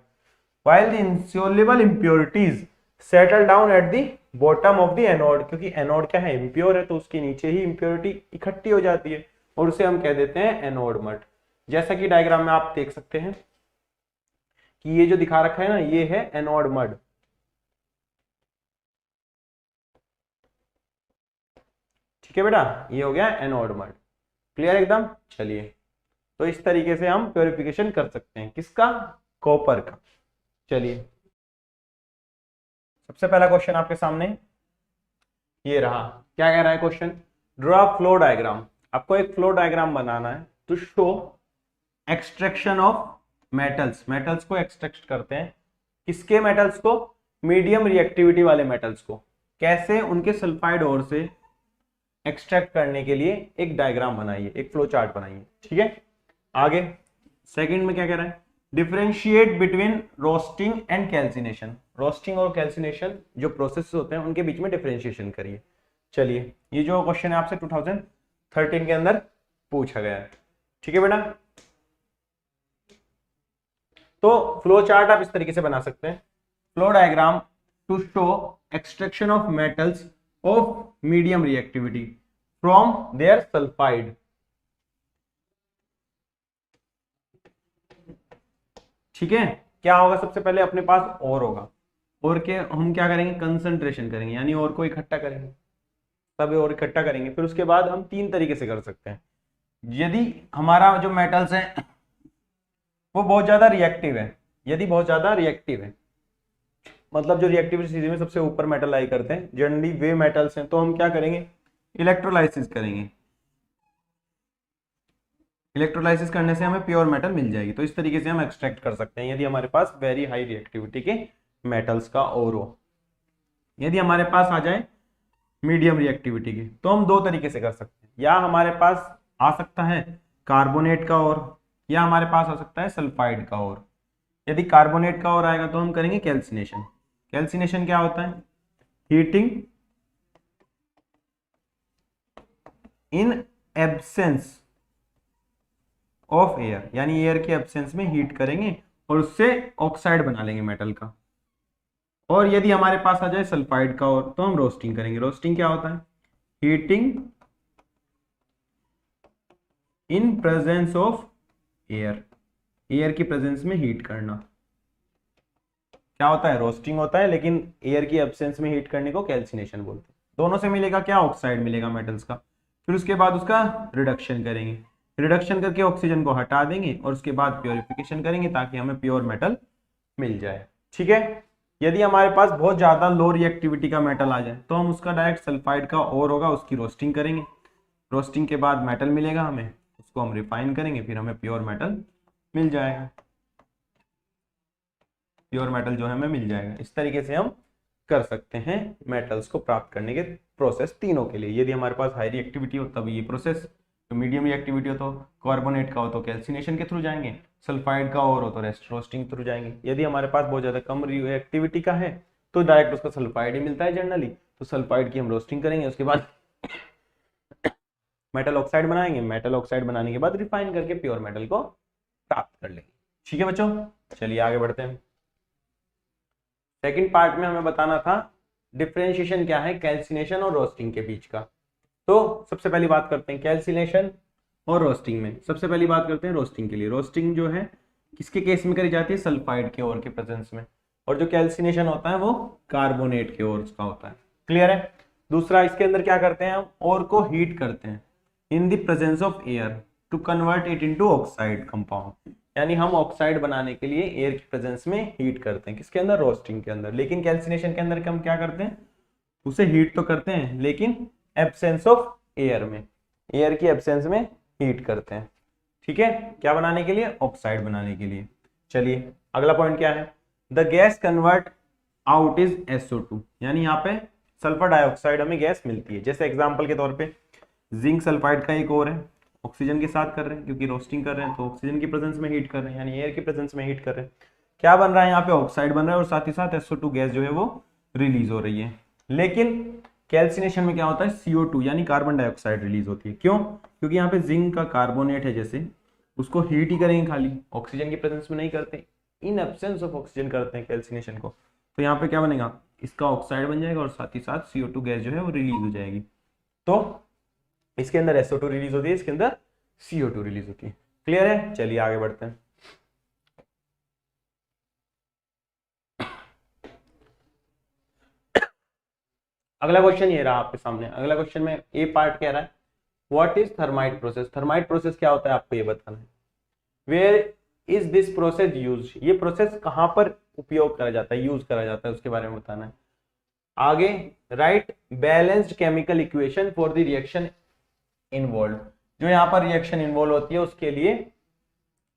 While the insoluble impurities settle down eight the bottom of the anode, क्योंकि एनोड क्या है, इम्प्योर है, तो उसके नीचे ही इंप्योरिटी इकट्ठी हो जाती है और उसे हम कह देते हैं एनोड मड। जैसा कि डायग्राम में आप देख सकते हैं कि ये जो दिखा रखा है ना, ये है एनोड मड। ठीक है बेटा, ये हो गया एनोड मड। क्लियर एकदम? चलिए, तो इस तरीके से हम प्योरिफिकेशन कर सकते हैं किसका, कॉपर का। चलिए सबसे पहला क्वेश्चन आपके सामने ये रहा। क्या कह रहा है क्वेश्चन, ड्रॉ फ्लो डायग्राम। आपको एक फ्लो डायग्राम बनाना है to show extraction of metals. Metals को एक्सट्रैक्ट करते हैं, किसके मेटल्स को, मीडियम रिएक्टिविटी वाले मेटल्स को। कैसे, उनके सल्फाइड ओर से एक्सट्रैक्ट करने के लिए एक डायग्राम बनाइए, एक फ्लो चार्ट बनाइए। ठीक है, आगे सेकंड में क्या कह रहा है, differentiate between roasting and calcination. Roasting और कैल्सिनेशन जो प्रोसेस होते हैं उनके बीच में डिफरेंशिएशन करिए। चलिए, ये जो क्वेश्चन है आपसे 2013 के अंदर पूछा गया है। ठीक है बेटा, तो फ्लो चार्ट आप इस तरीके से बना सकते हैं, flow diagram to show extraction of metals of medium reactivity from their sulphide. ठीक है, क्या होगा, सबसे पहले अपने पास और होगा, और के हम क्या करेंगे, कंसंट्रेशन करेंगे, यानी और को इकट्ठा करेंगे, तब और इकट्ठा करेंगे। फिर उसके बाद हम तीन तरीके से कर सकते हैं। यदि हमारा जो मेटल्स है वो बहुत ज्यादा रिएक्टिव है, यदि बहुत ज्यादा रिएक्टिव है, मतलब जो रिएक्टिविटी सीरीज में सबसे ऊपर मेटल लाई करते हैं जनरली वे मेटल्स हैं, तो हम क्या करेंगे, इलेक्ट्रोलाइसिस करेंगे। इलेक्ट्रोलाइसिस करने से हमें प्योर मेटल मिल जाएगी। तो इस तरीके से हम एक्सट्रैक्ट कर सकते हैं यदि हमारे पास वेरी हाई रिएक्टिविटी के मेटल्स का और हो। यदि हमारे पास आ जाए मीडियम रिएक्टिविटी के, तो हम दो तरीके से कर सकते हैं, या हमारे पास आ सकता है कार्बोनेट का और, या हमारे पास आ सकता है सल्फाइड का और। यदि कार्बोनेट का और आएगा तो हम करेंगे कैल्सिनेशन। कैल्सिनेशन क्या होता है, heating in absence of air, यानी एयर के एब्सेंस में हीट करेंगे और उससे ऑक्साइड बना लेंगे मेटल का। और यदि हमारे पास आ जाए सल्फाइड का और, तो हम रोस्टिंग करेंगे। रोस्टिंग क्या होता है, heating in presence of air, air की प्रेजेंस में हीट करना क्या होता है, रोस्टिंग होता है, लेकिन एयर की एब्सेंस में हीट करने को कैल्सिनेशन बोलते हैं। दोनों से मिलेगा क्या, ऑक्साइड मिलेगा मेटल्स का। फिर उसके बाद उसका रिडक्शन करेंगे, रिडक्शन करके ऑक्सीजन को हटा देंगे और उसके बाद प्योरिफिकेशन करेंगे ताकि हमें प्योर मेटल मिल जाए। ठीक है, यदि हमारे पास बहुत ज्यादा लो रिएक्टिविटी का मेटल आ जाए तो हम उसका डायरेक्ट सल्फाइड का और होगा, उसकी रोस्टिंग करेंगे। रोस्टिंग के बाद मेटल मिलेगा हमें, उसको हम रिफाइन करेंगे, फिर हमें प्योर मेटल मिल जाएगा, प्योर मेटल जो है हमें मिल जाएगा। इस तरीके से हम कर सकते हैं मेटल्स को प्राप्त करने के प्रोसेस तीनों के लिए। यदि हमारे पास हाई रिएक्टिविटी हो तब ये प्रोसेस, तो मीडियम रिएक्टिविटी हो तो कार्बोनेट का हो तो कैल्सिनेशन के थ्रू जाएंगे, सल्फाइड का और हो तो रोस्टिंग थ्रू जाएंगे। यदि हमारे पास बहुत ज्यादा कम रिएक्टिविटी का है तो डायरेक्ट उसका सल्फाइड ही मिलता है जनरली, तो सल्फाइड की हम रोस्टिंग करेंगे, उसके बाद मेटल ऑक्साइड बनाएंगे, मेटल ऑक्साइड बनाने के बाद रिफाइन करके प्योर मेटल को प्राप्त कर लेंगे। ठीक है बच्चों, चलिए आगे बढ़ते हैं। सेकंड पार्ट में हमें बताना था डिफरेंशिएशन क्या है कैल्सिनेशन और रोस्टिंग के बीच का। तो सबसे पहली बात करते हैं कैल्सिनेशन और रोस्टिंग में। सबसे पहली बात करते हैं रोस्टिंग के लिए। रोस्टिंग जो है किसके केस में करी जाती है, सल्फाइड के ओर के प्रेजेंस में, और जो कैल्सिनेशन होता है वो कार्बोनेट के ओर का होता है। क्लियर है। दूसरा, इसके अंदर क्या करते हैं हम, ओर को हीट करते हैं in the presence of air to convert it into oxide compound, यानी हम ऑक्साइड बनाने के लिए एयर की प्रेजेंस में हीट करते हैं। किसके अंदर, रोस्टिंग के अंदर। लेकिन कैल्सिनेशन के अंदर हम क्या करते हैं, उसे हीट तो करते हैं लेकिन एब्सेंस ऑफ एयर में, एयर की एब्सेंस में हीट करते हैं। ठीक है, क्या बनाने के लिए, ऑक्साइड बनाने के लिए। चलिए अगला पॉइंट क्या है, the gas convert out is SO2, यानी यहाँ पे सल्फर डाइऑक्साइड हमें गैस मिलती है। जैसे एग्जांपल के तौर पे जिंक सल्फाइड का एक और है, ऑक्सीजन के साथ कर रहे हैं क्योंकि रोस्टिंग कर रहे हैं तो ऑक्सीजन की प्रेजेंस में हीट कर रहे हैं, यानी एयर की प्रेजेंस में हीट कर रहे हैं। क्या बन रहा है यहाँ पे, ऑक्साइड बन रहा है और साथ ही साथ SO2 गैस जो है वो रिलीज हो रही है। लेकिन कैल्सिनेशन में क्या होता है, CO2 यानी कार्बन डाइऑक्साइड रिलीज होती है। क्यों, क्योंकि यहाँ पे जिंक का कार्बोनेट है, जैसे उसको हीट ही करेंगे खाली, ऑक्सीजन की प्रेजेंस में नहीं करते, इन एब्सेंस ऑफ ऑक्सीजन करते हैं कैल्सिनेशन को। तो यहाँ पे क्या बनेगा, इसका ऑक्साइड बन जाएगा और साथ ही साथ CO2 गैस जो है वो रिलीज हो जाएगी। तो इसके अंदर SO2 रिलीज होती है, इसके अंदर CO2 रिलीज होती है। क्लियर है, चलिए आगे बढ़ते हैं। अगला क्वेश्चन ये रहा आपके सामने। अगला क्वेश्चन में ए पार्ट कह रहा है what is thermite process. Thermite process क्या होता है आपको ये बताना है। Where is this process use, ये प्रोसेस कहां पर उपयोग करा जाता है, यूज करा जाता है, उसके बारे में बताना है। आगे write balanced chemical equation for the reaction involve, जो यहाँ पर रिएक्शन इन्वॉल्व होती है उसके लिए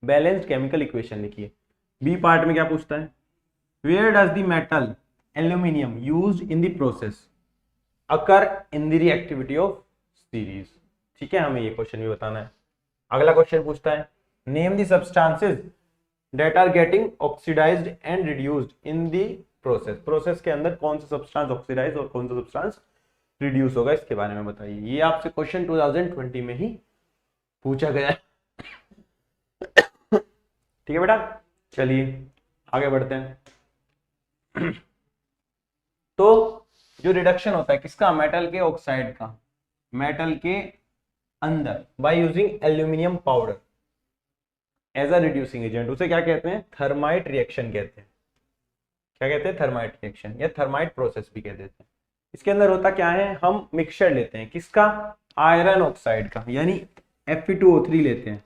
बैलेंस्ड केमिकल इक्वेशन लिखिए। बी पार्ट में क्या पूछता है, where does the metal aluminium used in the process occur in the reactivity of series. ठीक है, हमें ये क्वेश्चन भी बताना है। अगला क्वेश्चन पूछता है name the substances that are getting oxidised and reduced in the process. Process के अंदर कौन सा सब्सटेंस ऑक्सीडाइज और कौन सा सब्सटेंस रिड्यूस होगा, इसके बारे में बताइए। ये आपसे क्वेश्चन 2020 में ही पूछा गया। ठीक है बेटा, चलिए आगे बढ़ते हैं। तो जो रिडक्शन होता है किसका, मेटल के ऑक्साइड का, मेटल के अंदर by using aluminium powder as a reducing agent, उसे क्या कहते हैं, थर्माइट रिएक्शन कहते हैं। क्या कहते हैं, थर्माइट रिएक्शन या थर्माइट प्रोसेस भी कह देते हैं। इसके अंदर होता क्या है, हम मिक्सचर लेते हैं किसका, आयरन ऑक्साइड का, यानी Fe2O3 लेते हैं।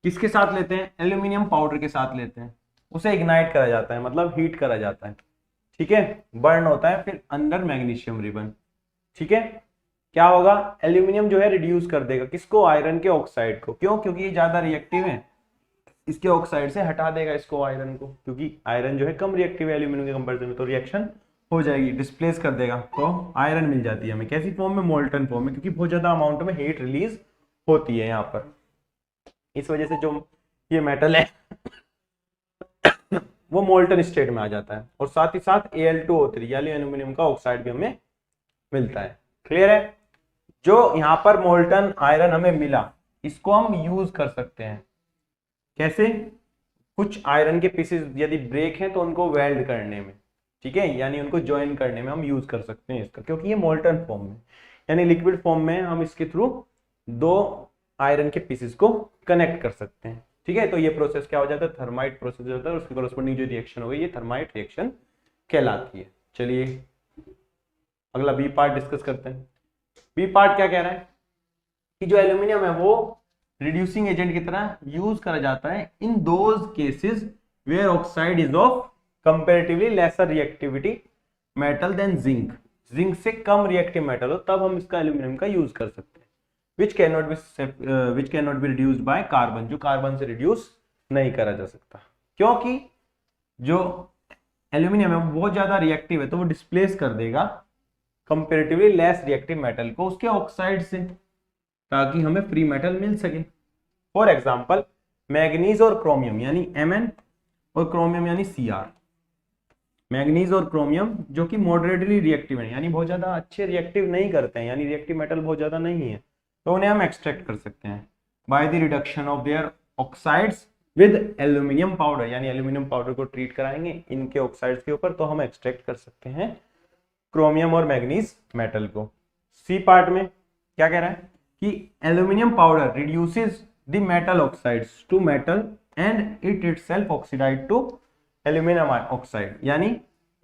किसके साथ लेते हैं, एल्यूमिनियम पाउडर के साथ लेते हैं। उसे इग्नाइट करा जाता है, मतलब हीट करा जाता है। ठीक है, बर्न होता है, फिर अंदर मैग्नीशियम रिबन। ठीक है, क्या होगा, एल्यूमिनियम जो है रिड्यूस कर देगा किसको, आयरन के ऑक्साइड को। क्यों, क्योंकि ये ज्यादा रिएक्टिव है, इसके ऑक्साइड से हटा देगा इसको, आयरन को, क्योंकि आयरन जो है कम रिएक्टिव है एल्यूमिनियम के कंपैरिजन में, तो रिएक्शन हो जाएगी, डिस्प्लेस कर देगा, तो आयरन मिल जाती है हमें। कैसी फॉर्म में, मोल्टन फॉर्म में, क्योंकि बहुत ज्यादा अमाउंट में हीट रिलीज होती है यहाँ पर। इस वजह से जो ये मेटल है वो मोल्टन स्टेट में आ जाता है, और साथ ही साथ Al2O3 यानी एल्यूमिनियम का ऑक्साइड भी हमें मिलता है। क्लियर है, जो यहाँ पर मोल्टन आयरन हमें मिला इसको हम यूज कर सकते हैं। कैसे, कुछ आयरन के पीसेस यदि ब्रेक हैं तो उनको वेल्ड करने में, ठीक है, यानी उनको ज्वाइन करने में हम यूज कर सकते हैं इसका, क्योंकि ये मोल्टन फॉर्म में यानी लिक्विड फॉर्म में हम इसके थ्रू दो आयरन के पीसेस को कनेक्ट कर सकते हैं। ठीक है, तो ये प्रोसेस क्या हो जाता है, थर्माइट प्रोसेस होता है, उसकी कॉरेस्पॉन्डिंग जो रिएक्शन होगी ये थर्माइट रिएक्शन कहलाती है। चलिए अगला बी पार्ट डिस्कस करते हैं। बी पार्ट क्या कह रहा है कि जो एल्यूमिनियम है वो रिड्यूसिंग एजेंट की तरह यूज करा जाता है in those cases where oxide is of comparatively lesser reactivity metal than zinc. Zinc से कम रिएक्टिव मेटल हो तब हम इसका एल्यूमिनियम का यूज कर सकते हैं। which cannot be reduced by carbon, जो कार्बन से रिड्यूस नहीं करा जा सकता, क्योंकि जो एल्यूमिनियम है वो बहुत ज्यादा रिएक्टिव है, तो वो डिस्प्लेस कर देगा कंपैरेटिवली लेस रिएक्टिव मेटल को उसके ऑक्साइड से, ताकि हमें फ्री मेटल मिल सके। फॉर एग्जांपल मैग्नीज और क्रोमियम यानी Mn और क्रोमियम यानी Cr। मैग्नीज और क्रोमियम जो कि मॉडरेटली रिएक्टिव है, यानी बहुत ज्यादा अच्छे रिएक्टिव नहीं करते हैं, यानी रिएक्टिव मेटल बहुत ज्यादा नहीं है, तो उन्हें हम एक्सट्रैक्ट कर सकते हैं bye the reduction of their oxides with aluminium powder, यानी एल्यूमिनियम पाउडर को ट्रीट कराएंगे इनके ऑक्साइड्स के ऊपर, तो हम एक्सट्रैक्ट कर सकते हैं क्रोमियम और मैग्नीज मेटल को। सी पार्ट में क्या कह रहा है कि aluminium powder reduces the metal oxides to metal and it itself oxidise to aluminium oxide, यानी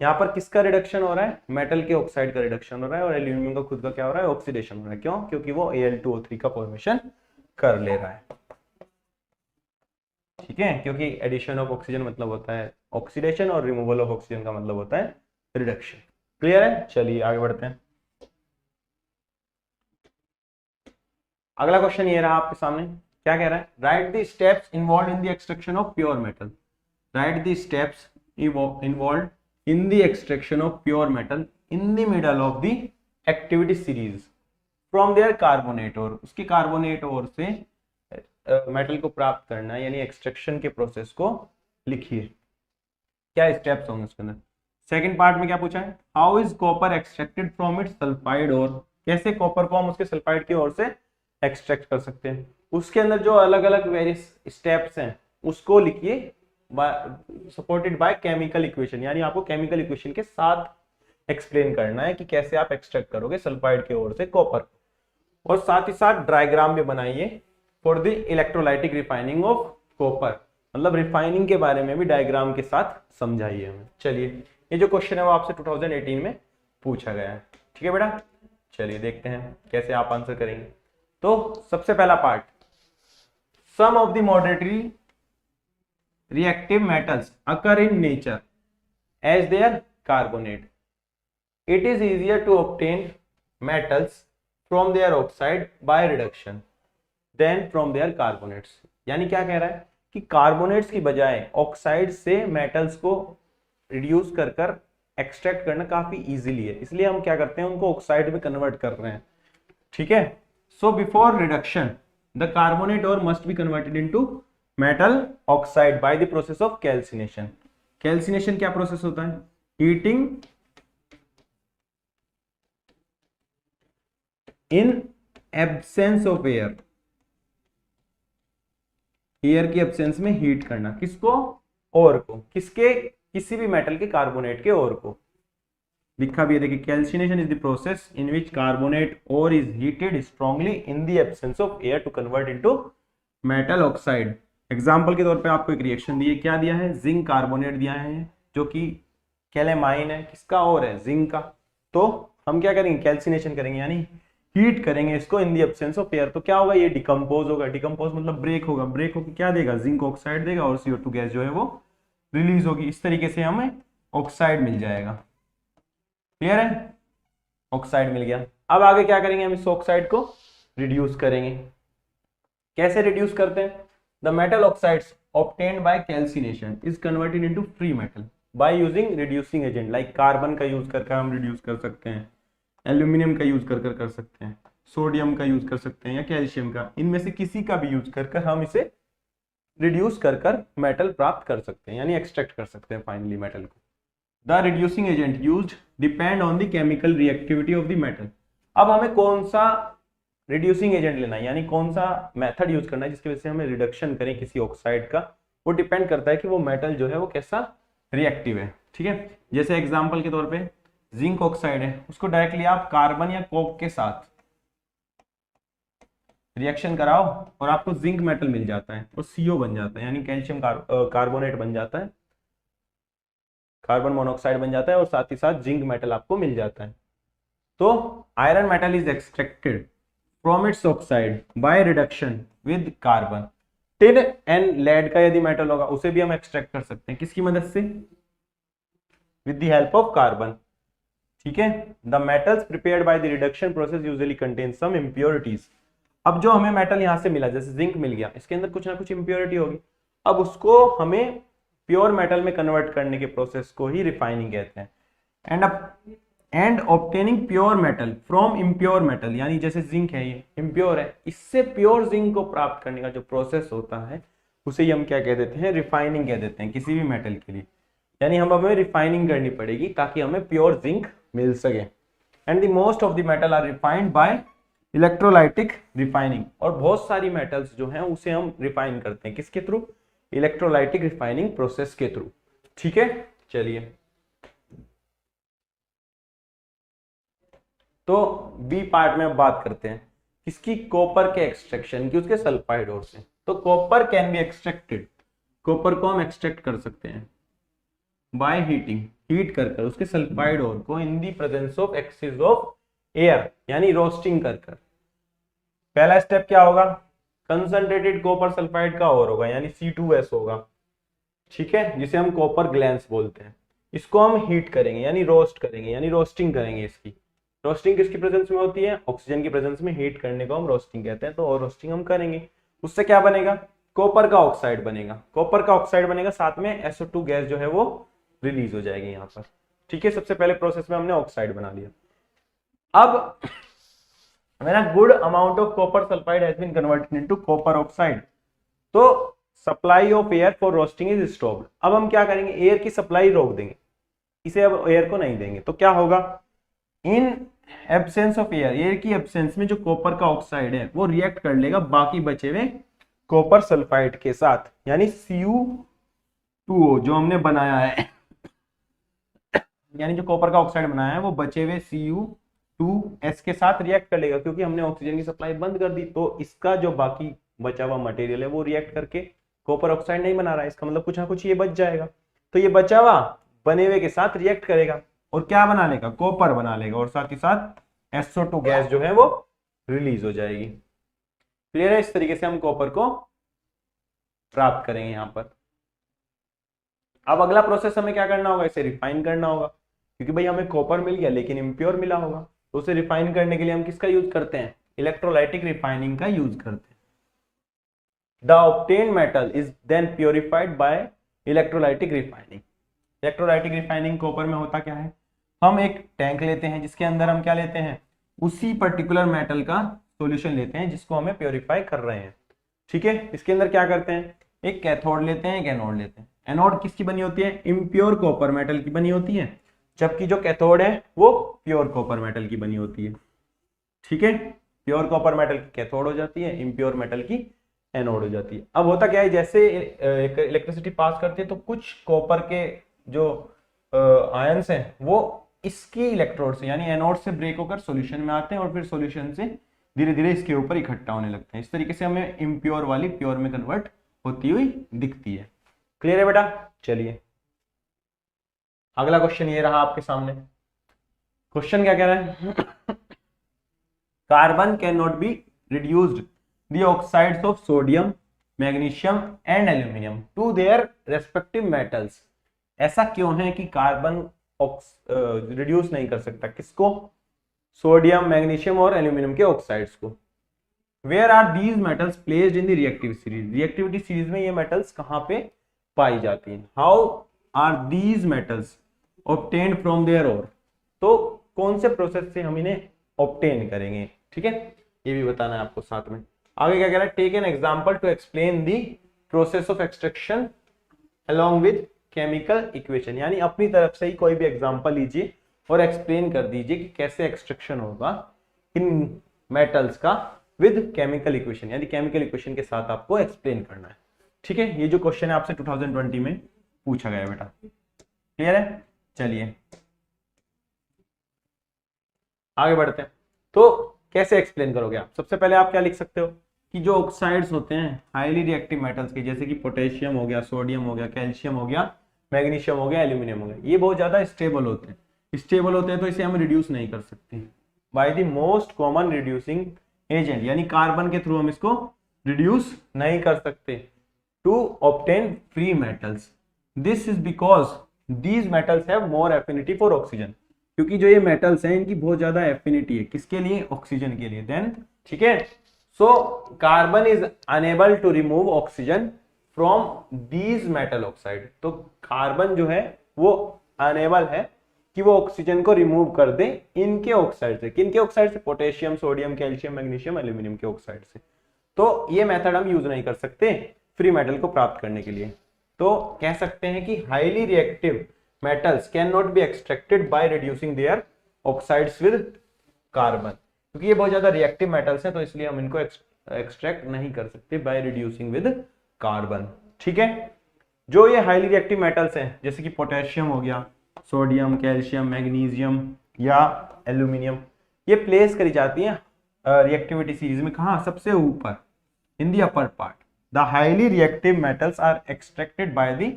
यहाँ पर किसका रिडक्शन हो रहा है, मेटल के ऑक्साइड का रिडक्शन हो रहा है और एल्यूमिनियम का खुद का क्या हो रहा है, ऑक्सीडेशन हो रहा है। क्यों? क्योंकि वो Al2O3 का फॉर्मेशन कर ले रहा है। ठीक है, क्योंकि एडिशन ऑफ ऑक्सीजन मतलब होता है ऑक्सीडेशन और रिमूवल ऑफ ऑक्सीजन का मतलब होता है रिडक्शन। क्लियर है? चलिए आगे बढ़ते हैं। अगला क्वेश्चन ये रहा आपके सामने, क्या कह रहा है, right the steps involve in the extraction of pure metal. Write the steps involved in the extraction of pure metal in the middle of the activity series from their carbonate ore। उसकी carbonate ओर से metal को प्राप्त करना है, यानी extraction के process को लिखिए, क्या स्टेप्स होंगे उसके अंदर। सेकंड पार्ट में क्या पूछा है, how is copper extracted from its sulphide ore, कैसे कॉपर को हम उसके सल्फाइड की ओर से एक्सट्रैक्ट कर सकते हैं। उसके अंदर जो अलग अलग वेरियस स्टेप्स हैं उसको लिखिए सपोर्टेड बाय केमिकल इक्वेशन, यानी आपको केमिकल इक्वेशन के साथ एक्सप्लेन करना है कि कैसे आप एक्सट्रैक्ट करोगे सल्फाइड की ओर से कॉपर, और साथ ही साथ डायग्राम भी बनाइए for the electrolytic refining of copper, मतलब रिफाइनिंग के बारे में भी डायग्राम के साथ समझाइए हमें। चलिए ये जो क्वेश्चन है वो आपसे 2018 में पूछा गया है। ठीक है बेटा, चलिए देखते हैं कैसे आप आंसर करेंगे। तो सबसे पहला part, some of the moderately reactive metals occur in nature as their carbonate. It is easier to obtain metals from their oxide by reduction than from their carbonates। यानी क्या कह रहा है कि कार्बोनेट्स की बजाय ऑक्साइड से मेटल्स को रिड्यूस कर कर एक्सट्रैक्ट करना काफी इजीली है, इसलिए हम क्या करते हैं उनको ऑक्साइड में कन्वर्ट कर रहे हैं। ठीक है, so before reduction the carbonate ore must be converted into metal oxide by the process of calcination. Calcination क्या प्रोसेस होता है, heating in absence of air, air की एब्सेंस में हीट करना, किसको, ओर को, किसके, किसी भी मेटल के कार्बोनेट के ओर को। लिखा भी है देखिए, calcination is the process in which carbonate ore is heated strongly in the absence of air to convert into metal oxide. Example के तौर पे आपको एक रिएक्शन दी है, क्या दिया है, जिंक कार्बोनेट दिया है जो कि कैलेमाइन है, किसका और है, जिंक का। तो हम क्या करेंगे, कैल्सिनेशन करेंगे, यानी हीट करेंगे इसको इन द एब्सेंस ऑफ एयर। तो क्या होगा, ये डिकम्पोज होगा, डिकम्पोज मतलब ब्रेक होगा, ब्रेक होकर क्या देगा, जिंक ऑक्साइड देगा और CO2 गैस जो है वो रिलीज होगी। इस तरीके से हमें ऑक्साइड मिल जाएगा। क्लियर है, ऑक्साइड मिल गया। अब आगे क्या करेंगे, हम इस ऑक्साइड को रिड्यूस करेंगे। कैसे रिड्यूस करते हैं, the metal oxides obtained by calcination is converted into free metal by using reducing agent like carbon का यूज करके हम रिड्यूस कर सकते हैं, एल्यूमिनियम का यूज कर सकते हैं, सोडियम का यूज कर सकते हैं या कैल्शियम का, इनमें से किसी का भी यूज कर हम इसे रिड्यूस कर मेटल प्राप्त कर सकते हैं, यानी एक्सट्रैक्ट कर सकते हैं फाइनली मेटल को। The reducing agent used depend on the chemical reactivity of the metal. अब हमें कौन सा रिड्यूसिंग एजेंट लेना है, यानी कौन सा मेथड यूज करना है जिसकी वजह से हमें रिडक्शन करें किसी ऑक्साइड का, वो डिपेंड करता है कि वो मेटल जो है वो कैसा रिएक्टिव है। ठीक है, जैसे एग्जांपल के तौर पे जिंक ऑक्साइड है, उसको डायरेक्टली आप कार्बन या कोक के साथ रिएक्शन कराओ और आपको जिंक मेटल मिल जाता है और CO बन जाता है, यानी कैल्शियम कार्बोनेट बन जाता है, कार्बन मोनोऑक्साइड बन जाता है और साथ ही साथ जिंक मेटल आपको मिल जाता है। तो iron metal is extracted from its oxide by reduction with carbon. Tin and lead का यदि मेटल होगा उसे भी हम एक्सट्रैक्ट कर सकते हैं, किसकी मदद से, with the help of carbon. ठीक है, the metals prepared by the reduction process usually contain some impurities. अब जो हमें मेटल यहां से मिला, जैसे जिंक मिल गया, इसके अंदर कुछ ना कुछ इंप्योरिटी होगी, अब उसको हमें प्योर मेटल में कन्वर्ट करने के प्रोसेस को ही रिफाइनिंग कहते हैं। And obtaining pure metal from impure metal, यानी जैसे जिंक है ये इम्प्योर है, इससे प्योर जिंक को प्राप्त करने का जो प्रोसेस होता है उसे ही हम क्या कह देते हैं, रिफाइनिंग कह देते हैं किसी भी मेटल के लिए। यानी हमें रिफाइनिंग करनी पड़ेगी ताकि हमें प्योर जिंक मिल सके। And the most of the metal are refined by electrolytic refining. और बहुत सारी मेटल्स जो हैं उसे हम रिफाइन करते हैं किसके थ्रू, इलेक्ट्रोलाइटिक रिफाइनिंग प्रोसेस के थ्रू। ठीक है, चलिए तो बी पार्ट में अब बात करते हैं किसकी, कॉपर के एक्सट्रैक्शन की उसके सल्फाइड ओर से। तो copper can be extracted, copper को हम एक्सट्रैक्ट कर सकते हैं बाय हीटिंग, हीट कर उसके सल्फाइड ओर को in the presence of excess of air, यानी रोस्टिंग कर। पहला स्टेप क्या होगा, कंसंट्रेटेड कॉपर सल्फाइड का और होगा यानी C2S होगा, ठीक है, जिसे हम कॉपर ग्लैंस बोलते हैं। इसको हम हीट करेंगे यानी रोस्ट करेंगे, यानी रोस्टिंग करेंगे। इसकी रोस्टिंग किसकी प्रेजेंस में होती है, ऑक्सीजन की प्रेजेंस में हीट करने को हम रोस्टिंग कहते हैं। तो और रोस्टिंग हम करेंगे, उससे क्या बनेगा, कॉपर का ऑक्साइड बनेगा। कॉपर का ऑक्साइड बनेगा, साथ में SO2 गैस जो है वो रिलीज हो जाएगी यहाँ पर। ठीक है, सबसे पहले प्रोसेस में हमने ऑक्साइड बना लिया। अब when a good amount of copper sulfide has been converted into copper oxide, तो supply of air for roasting is stopped. अब हम क्या करेंगे, एयर की सप्लाई रोक देंगे, इसे अब एयर को नहीं देंगे। तो क्या होगा, इन एब्सेंस ऑफ एयर, एयर की एब्सेंस में जो कॉपर का ऑक्साइड है वो रिएक्ट कर लेगा बाकी बचे हुए कॉपर सल्फाइड के साथ, यानी Cu2O जो हमने बनाया है यानी जो कॉपर का ऑक्साइड बनाया है वो बचे हुए Cu2S के साथ रिएक्ट कर लेगा, क्योंकि हमने ऑक्सीजन की सप्लाई बंद कर दी। तो इसका जो बाकी बचा हुआ मटेरियल है वो रिएक्ट करके कॉपर ऑक्साइड नहीं बना रहा है, इसका मतलब कुछ ना कुछ ये बच जाएगा। तो ये बचा हुआ बने हुए के साथ रिएक्ट करेगा और क्या बना लेगा, कॉपर बना लेगा, और साथ ही साथ SO2 गैस जो है वो रिलीज हो जाएगी। क्लियर है, इस तरीके से हम कॉपर को प्राप्त करेंगे यहाँ पर। अब अगला प्रोसेस हमें क्या करना होगा, इसे रिफाइन करना होगा, क्योंकि भाई हमें कॉपर मिल गया लेकिन इम्प्योर मिला होगा। तो उसे रिफाइन करने के लिए हम किसका यूज करते हैं, इलेक्ट्रोलाइटिक रिफाइनिंग का यूज करते हैं। The obtained metal is then purified by electrolytic refining. Electrolytic refining copper में होता क्या है, हम एक टैंक लेते हैं जिसके अंदर हम क्या लेते हैं, उसी पर्टिकुलर मेटल का सॉल्यूशन लेते हैं जिसको हमें प्योरीफाई कर रहे हैं। ठीक है, इसके अंदर क्या करते हैं, एक कैथोड लेते हैं, एक एनोड लेते हैं। एनोड किसकी बनी होती है, इम्प्योर कॉपर मेटल की बनी होती है, जबकि जो कैथोड है वो प्योर कॉपर मेटल की बनी होती है। ठीक है, प्योर कॉपर मेटल की कैथोड हो जाती है, इम्प्योर मेटल की एनोड हो जाती है। अब होता क्या है, जैसे इलेक्ट्रिसिटी पास करती है तो कुछ कॉपर के जो आयंस हैं वो इसकी इलेक्ट्रोड से यानी एनोड से ब्रेक होकर सॉल्यूशन में आते हैं और फिर सॉल्यूशन से धीरे धीरे इसके ऊपर इकट्ठा होने लगते हैं। इस तरीके से हमें इम्प्योर वाली प्योर में कन्वर्ट होती हुई दिखती है। क्लियर है बेटा, चलिए अगला क्वेश्चन ये रहा आपके सामने। क्वेश्चन क्या कह रहा है, carbon can not be reduced the oxides of sodium, magnesium and aluminium to their respective metals. ऐसा क्यों है कि कार्बन रिड्यूस नहीं कर सकता, किसको, सोडियम, मैग्नीशियम और एल्यूमिनियम के ऑक्साइड्स को। Where are these metals placed in the reactive series, reactivity series में ये मेटल्स कहां पे पाई जाती हैं। How are these metals obtained from their ore, तो कौन से प्रोसेस से हम इन्हें ऑब्टेन करेंगे। ठीक है, ये भी बताना है आपको साथ में। आगे क्या कह रहा है, take an example to explain the process of extraction along with chemical equation, यानी अपनी तरफ से ही कोई भी एग्जांपल लीजिए और एक्सप्लेन कर दीजिए कि कैसे एक्सट्रैक्शन होगा इन मेटल्स का विद केमिकल इक्वेशन, यानी केमिकल इक्वेशन के साथ आपको एक्सप्लेन करना है। ठीक है, ये जो क्वेश्चन है आपसे 2020 में पूछा गया बेटा। क्लियर है, चलिए आगे बढ़ते हैं। तो कैसे एक्सप्लेन करोगे आप, सबसे पहले आप क्या लिख सकते हो कि जो ऑक्साइड्स होते हैं हाईली रिएक्टिव मेटल्स के, जैसे कि पोटेशियम हो गया, सोडियम हो गया, कैल्शियम हो गया, मैग्नीशियम हो गया, एल्यूमिनियम हो गया, ये बहुत ज्यादा स्टेबल होते हैं। स्टेबल होते हैं तो इसे हम रिड्यूस नहीं कर सकते by the most common reducing agent, यानी कार्बन के थ्रू हम इसको रिड्यूस नहीं कर सकते to obtain free metals. This is because these metals have more affinity for oxygen, क्योंकि जो ये मेटल्स हैं इनकी बहुत ज्यादा एफिनिटी है, किसके लिए, ऑक्सीजन के लिए। देन ठीक है, so carbon is unable to remove oxygen from these metal oxide, तो कार्बन जो है वो अनेबल है कि वो ऑक्सीजन को रिमूव कर दे इनके ऑक्साइड से। किनके ऑक्साइड से, potassium, sodium, calcium, magnesium, aluminium के ऑक्साइड से। तो ये मेथड हम यूज नहीं कर सकते फ्री मेटल को प्राप्त करने के लिए। तो कह सकते हैं कि highly reactive metals can not be extracted by reducing there oxides with carbon, क्योंकि ये बहुत ज्यादा रिएक्टिव मेटल्स हैं तो इसलिए हम इनको एक्सट्रैक्ट नहीं कर सकते बाय रिड्यूसिंग विद कार्बन। ठीक है, जो ये हाईली रिएक्टिव मेटल्स हैं जैसे कि पोटेशियम हो गया, सोडियम, कैल्शियम, मैग्नीशियम या एल्यूमिनियम, ये प्लेस करी जाती है रिएक्टिविटी सीरीज में। कहाँ? सबसे ऊपर, in the upper part. The highly reactive metals are extracted by the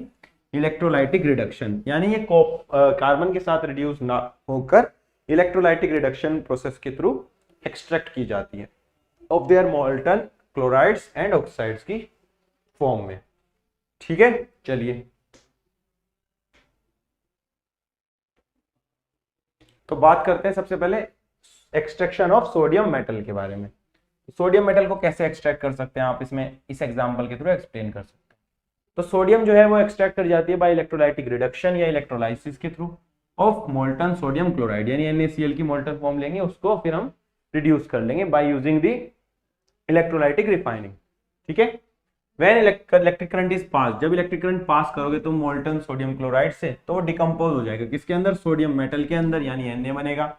electrolytic reduction, यानी ये कार्बन के साथ रिड्यूस ना होकर इलेक्ट्रोलाइटिक रिडक्शन प्रोसेस के थ्रू एक्सट्रैक्ट की जाती है of their molten chlorides and oxides की फॉर्म में। ठीक है, चलिए तो बात करते हैं सबसे पहले एक्सट्रैक्शन ऑफ सोडियम मेटल के बारे में। सोडियम मेटल को कैसे एक्सट्रैक्ट कर सकते हैं आप इसमें इस एग्जांपल के थ्रू एक्सप्लेन कर सकते हैं। तो सोडियम जो है वो एक्सट्रैक्ट कर जाती है बाय इलेक्ट्रोलाइटिक रिडक्शन या इलेक्ट्रोलाइसिस के through of molten sodium chloride, यानी NaCl की मोल्टन फॉर्म लेंगे, उसको फिर हम रिड्यूस कर लेंगे by using the electrolytic refining. ठीक है, when electric current is pass, जब इलेक्ट्रिक करंट पास करोगे तो मोल्टन सोडियम क्लोराइड से, तो वो डिकम्पोज हो जाएगा किसके अंदर? सोडियम मेटल के अंदर, यानी Na बनेगा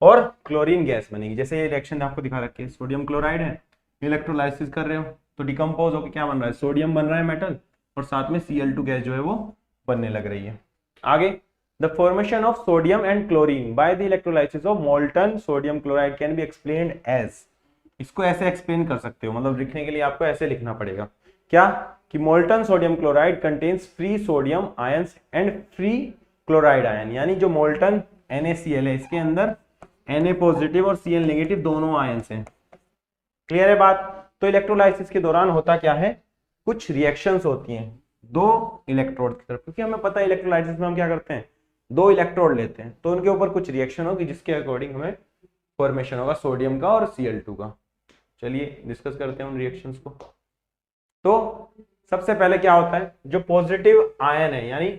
और क्लोरीन गैस बनेगी। जैसे ये रिएक्शन आपको दिखा रखी है, सोडियम क्लोराइड है, इलेक्ट्रोलाइसिस कर रहे हो तो डिकम्पोज होकर क्या बन रहा है? सोडियम बन रहा है मेटल, और साथ में Cl2 गैस जो है वो बनने लग रही है। आगे, the formation of sodium and chlorine by the electrolysis of molten sodium chloride can be explained as, इसको ऐसे एक्सप्लेन कर सकते हो, मतलब लिखने के लिए आपको ऐसे लिखना पड़ेगा क्या कि molten sodium chloride contains free sodium ions and free chloride ion, यानी जो मोल्टन NaCl है इसके अंदर Na पॉजिटिव और Cl नेगेटिव दोनों आयंस हैं। क्लियर है बात? तो इलेक्ट्रोलाइसिस के दौरान होता क्या है, कुछ रिएक्शंस होती हैं दो इलेक्ट्रोड की तरफ, क्योंकि हमें पता है इलेक्ट्रोलाइसिस में हम क्या करते हैं, दो इलेक्ट्रोड लेते हैं तो उनके ऊपर कुछ रिएक्शन होगी जिसके अकॉर्डिंग हमें फॉर्मेशन होगा सोडियम का और Cl2 का। चलिए डिस्कस करते हैं उन रिएक्शंस को। तो सबसे पहले क्या होता है, जो पॉजिटिव आयन है यानी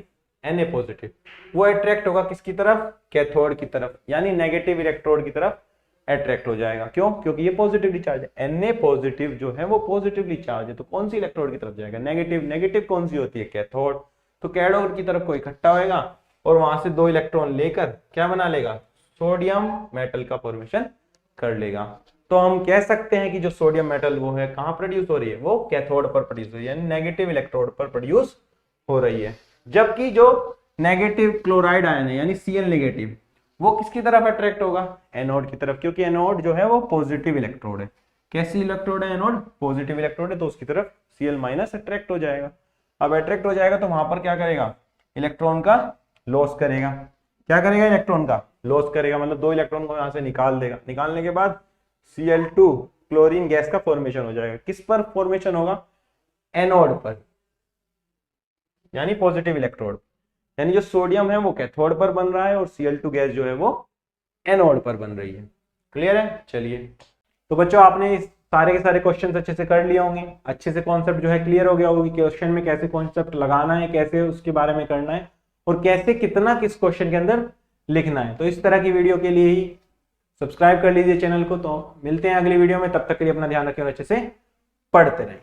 Na पॉजिटिव, वो अट्रैक्ट होगा किसकी तरफ? कैथोड की तरफ, यानी नेगेटिव इलेक्ट्रोड की तरफ अट्रैक्ट हो जाएगा। क्यों? क्योंकि ये पॉजिटिवली चार्ज है। Na पॉजिटिव जो है वो पॉजिटिवली चार्ज है, तो कौन सी इलेक्ट्रोड की तरफ जाएगा? नेगेटिव। नेगेटिव कौन सी होती है? कैथोड। तो कैथोड की तरफ को इकट्ठा होएगा और वहां से दो इलेक्ट्रॉन लेकर क्या बना लेगा? सोडियम मेटल का फॉर्मेशन कर लेगा। तो हम कह सकते हैं कि जो सोडियम मेटल वो है कहाँ प्रोड्यूस हो रही है? वो कैथोड पर प्रोड्यूस हो रही है, यानी नेगेटिव इलेक्ट्रोड पर प्रोड्यूस हो रही है। जबकि जो नेगेटिव क्लोराइड आयन है यानी Cl नेगेटिव, वो किसकी तरफ अट्रैक्ट होगा? एनोड की तरफ, क्योंकि एनोड जो है वो पॉजिटिव इलेक्ट्रोड है। कैसी इलेक्ट्रोड है एनोड? पॉजिटिव इलेक्ट्रोड है, तो उसकी तरफ Cl माइनस अट्रैक्ट हो जाएगा। अब अट्रैक्ट हो जाएगा तो वहां पर क्या करेगा? इलेक्ट्रॉन का लॉस करेगा। क्या करेगा? इलेक्ट्रॉन का लॉस करेगा, मतलब दो इलेक्ट्रॉन को यहां से निकाल देगा। निकालने के बाद Cl2 क्लोरीन गैस का फॉर्मेशन हो जाएगा। किस पर फॉर्मेशन होगा? एनोड पर, यानी पॉजिटिव इलेक्ट्रोड, यानी जो सोडियम है वो कैथोड पर बन रहा है और Cl2 गैस जो है वो एनोड पर बन रही है। क्लियर है? चलिए, तो बच्चों आपने सारे के सारे क्वेश्चन अच्छे से कर लिए होंगे, अच्छे से कॉन्सेप्ट जो है क्लियर हो गया होगा कि क्वेश्चन में कैसे कॉन्सेप्ट लगाना है, कैसे उसके बारे में करना है और कैसे कितना किस क्वेश्चन के अंदर लिखना है। तो इस तरह की वीडियो के लिए ही सब्सक्राइब कर लीजिए चैनल को। तो मिलते हैं अगली वीडियो में, तब तक के लिए अपना ध्यान रखें और अच्छे से पढ़ते रहें।